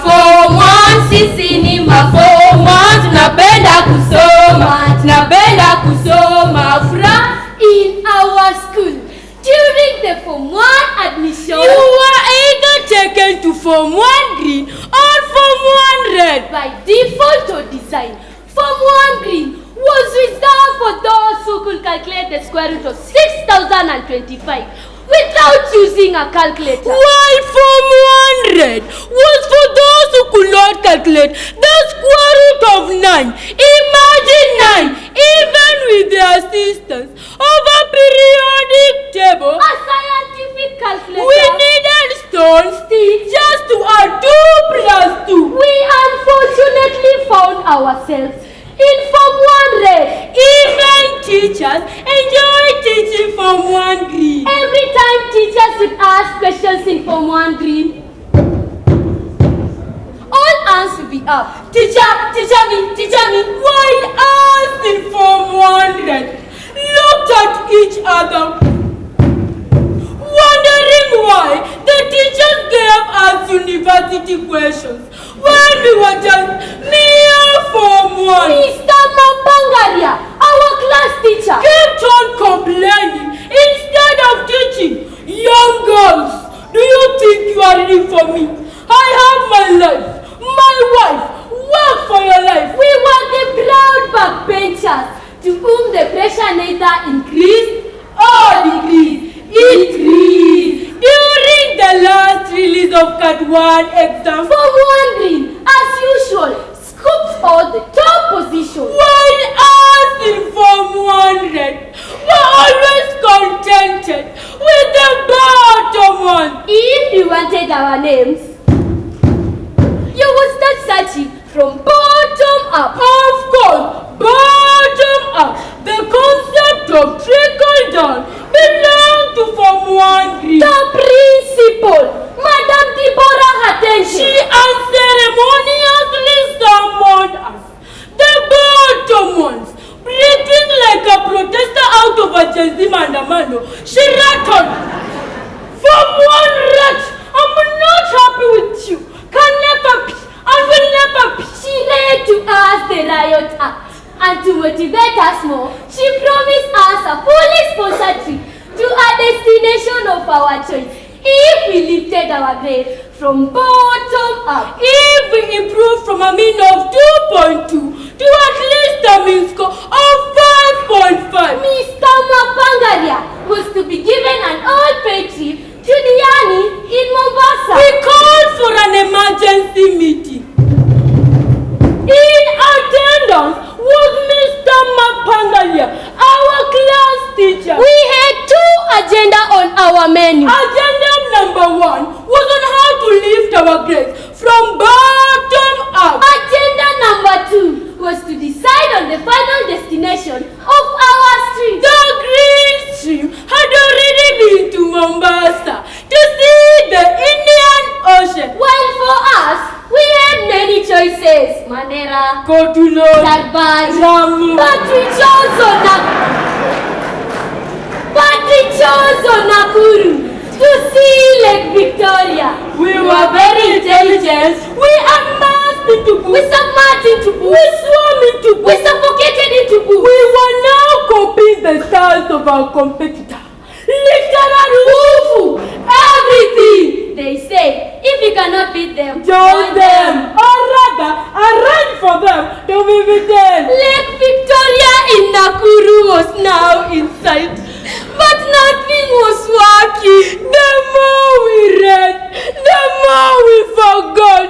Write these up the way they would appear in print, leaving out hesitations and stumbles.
form 1, sisi ni form 1. Tunapenda kusoma in our school. During the form 1 admission, you were either taken to form 1 green or form 1 red. By default or design, form 1 green was reserved for those who could calculate the square root of 6,025 without using a calculator. While form 1 red was for those who could not calculate the square root of 9. Imagine 9, even with the assistance of a periodic table. A scientific calculator. We needed stone sticks just to add 2 plus 2. We unfortunately found ourselves in form 1 red. Even teachers enjoy teaching form 1 green. Every time teachers would ask questions in form 1 green, all hands would be up. Teacher me. While us in form 1 red looked at each other, wondering why the teachers gave us university questions when we were just mere form 1. Mr. Mapangaria, our class teacher, kept on complaining instead of teaching. Young girls, do you think you are ready for me? I have my life, my wife, work for your life. We were the proud backbenchers to whom the pressure neither increased or decreased. It decreased. During the last release of Cat 1 exam, form 1 green, as usual, scooped all the top positions. While us in form 1 red were always contented with the bottom one. If you wanted our names, you would start searching from bottom up. Of course, bottom up. The concept of trickle down belonged to form 1 green. The principal, Madam Deborah Hattention, she unceremoniously summoned us, the bottom ones, breathing like a protester out of a Gen Z mandamano. She rattled, "Form 1 rat, I'm not happy with you. Can never be and will never be." She read to us the Riot Act, and to motivate us more, she promised us a fully sponsored trip to a destination of our choice if we lifted our grade from bottom up. If we improved from a mean of 2.2 to at least a mean score of 5.5. Mr. Mapangaria was to be given an all-paid trip to Diani in Mombasa. We called for an emergency meeting. In attendance was Mr. Mapangaria, our class teacher. We had 2 agendas on our menu. Agenda number 1 was on how to lift our grades from bottom up. Agenda number 2 was to decide on the final destination of our stream. The green stream had already been to Mombasa to see the Indian Ocean. While for us, we had many choices. Madira, Kotulo, Darbar, Ramu. But we chose Nakuru to see Lake Victoria. We were very intelligent. We amassed into books. We submerged into books. We swam into books. We suffocated into books. We were now copying the styles of our competitor. Literary Wufu, everything. They say, if you cannot beat them, join them. Or rather, arrange for them to be beaten. Lake Victoria in Nakuru was now in sight, but nothing was working. The more we read, the more we forgot.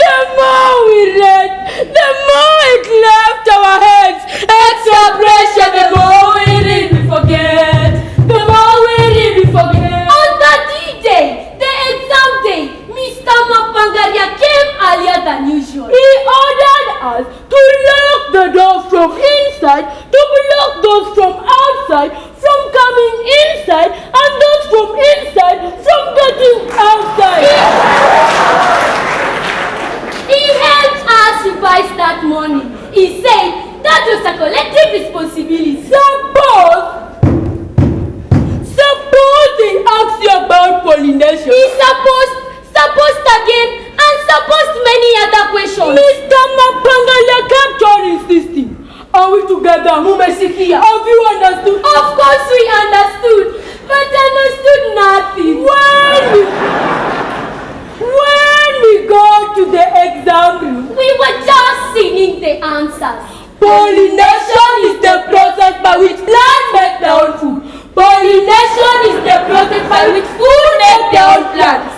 The more we read, the more it left our heads. Extra pressure, the more we read, we forget. The more we read, we forget. On that day, the exam day, Mr. Mapangaria came earlier than usual. He ordered us to lock the door from inside, to block those from outside from coming inside, and those from inside from getting outside. He helped us revise that morning. He said that was a collective responsibility. Suppose they ask you about pollination. He supposed again, and supposed we understood, but understood nothing. When we got to the exam room, We were just singing the answers. pollination is the process by which plants make their own food. Pollination is the process by which food make their own plants.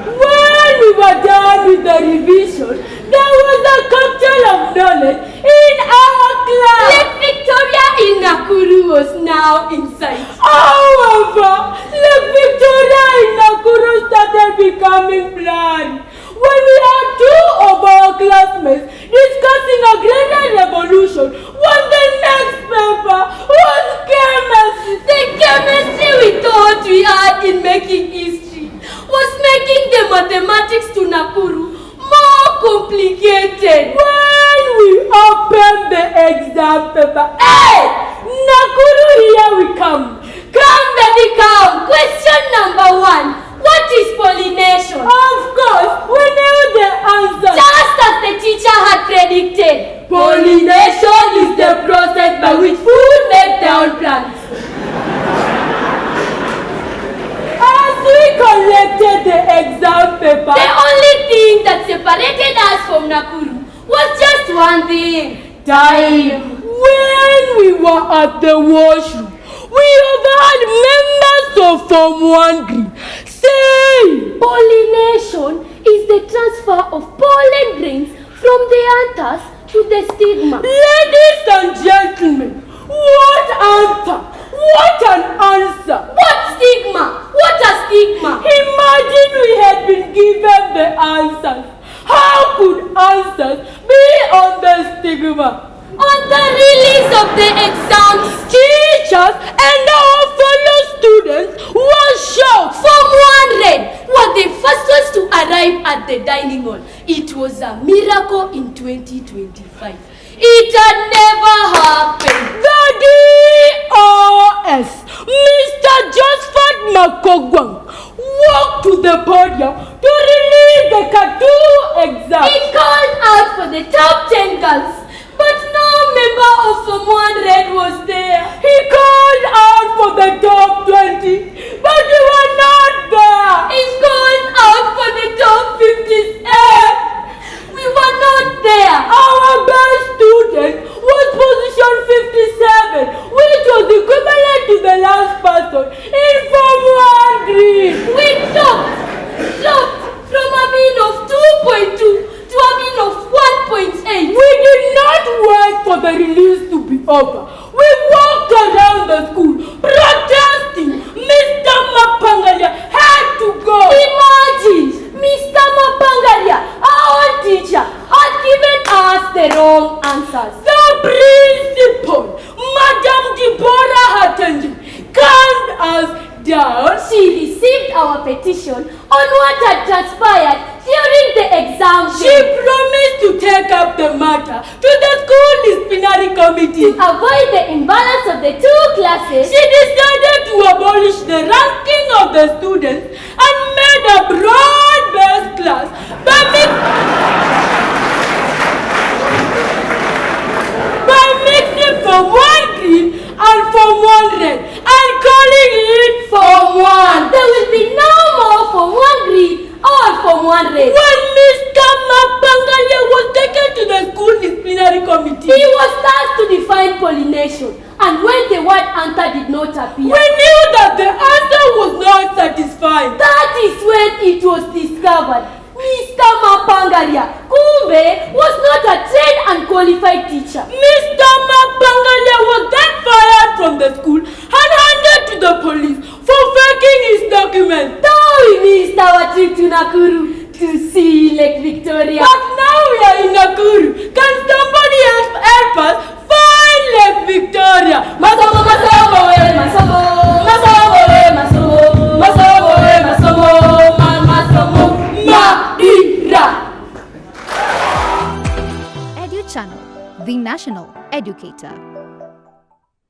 When we were done with the revision, there was a cocktail of knowledge in our class. Lake Victoria in Nakuru was now in sight. However, Lake Victoria in Nakuru started becoming blurry when we had two of our classmates discussing a greater revolution when the next paper was chemistry. The chemistry we thought we had in making history was making the mathematics to Nakuru more complicated. When we opened the exam paper, hey! Nakuru, here we come. Come, baby, come. Question number 1. What is pollination? Of course, we knew the answer. Just as the teacher had predicted. Pollination is the process by which food makes their own plants. As we collected the exam paper, The only thing that separated us from Nakuru was just one thing. time. When we were at the washroom, we overheard members of Form 1 group say, Pollination is the transfer of pollen grains from the anthers to the stigma. ladies and gentlemen, what answer? What an answer! What stigma? What a stigma? Imagine we had been given the answers. How could answers be on the stigma? On the release of the exams, Teachers and our fellow students were shocked. Form 1 read were the first ones to arrive at the dining hall. It was a miracle in 2025. It had never happened. The DOS, Mr. Josephat Makogwang, walked to the podium to release the Katu exam. He called out for the top 10 girls, but no member of Form 1 Red was there. He called out for the top 20, but we were not there. He called out for the top 50. We were not there. Our best student was position 57, which was equivalent to the last person in Form 1 green. We dropped from a mean of 2.2 to a mean of 1.8. We did not wait for the release to be over. We walked around the school protesting. Mr. Mapangalia had to go. Imagine, Mr. Mapangalia, our teacher, had given us the wrong answers. The principal, Madam Deborah Hattenji, calmed us down. She received our petition on what had transpired during the exam. She promised to take up the matter to the school disciplinary committee. To avoid the imbalance of the two classes, She decided to abolish the ranking of the students and made a broad-based class by mixing Form 1 green and Form 1 red and calling it Form 1. there will be no more Form 1 green or Form 1 red. When Mr. Mapangalia was taken to the school disciplinary committee, He was tasked to define pollination, and when the word anther did not appear, we knew that the answer was not satisfying. that is when it was discovered Mr. Mapangalia, kumbe, was not a trained and qualified teacher. Mr. Mapangalia was then fired from the school and handed to the police for faking his documents. Though we missed our trip to Nakuru to see Lake Victoria. But now we are in Nakuru. Can somebody help us find Lake Victoria? Masomo, masomo, masomo, masomo, masomo, masomo, masomo, masomo, Madira. Edu Channel, the national educator.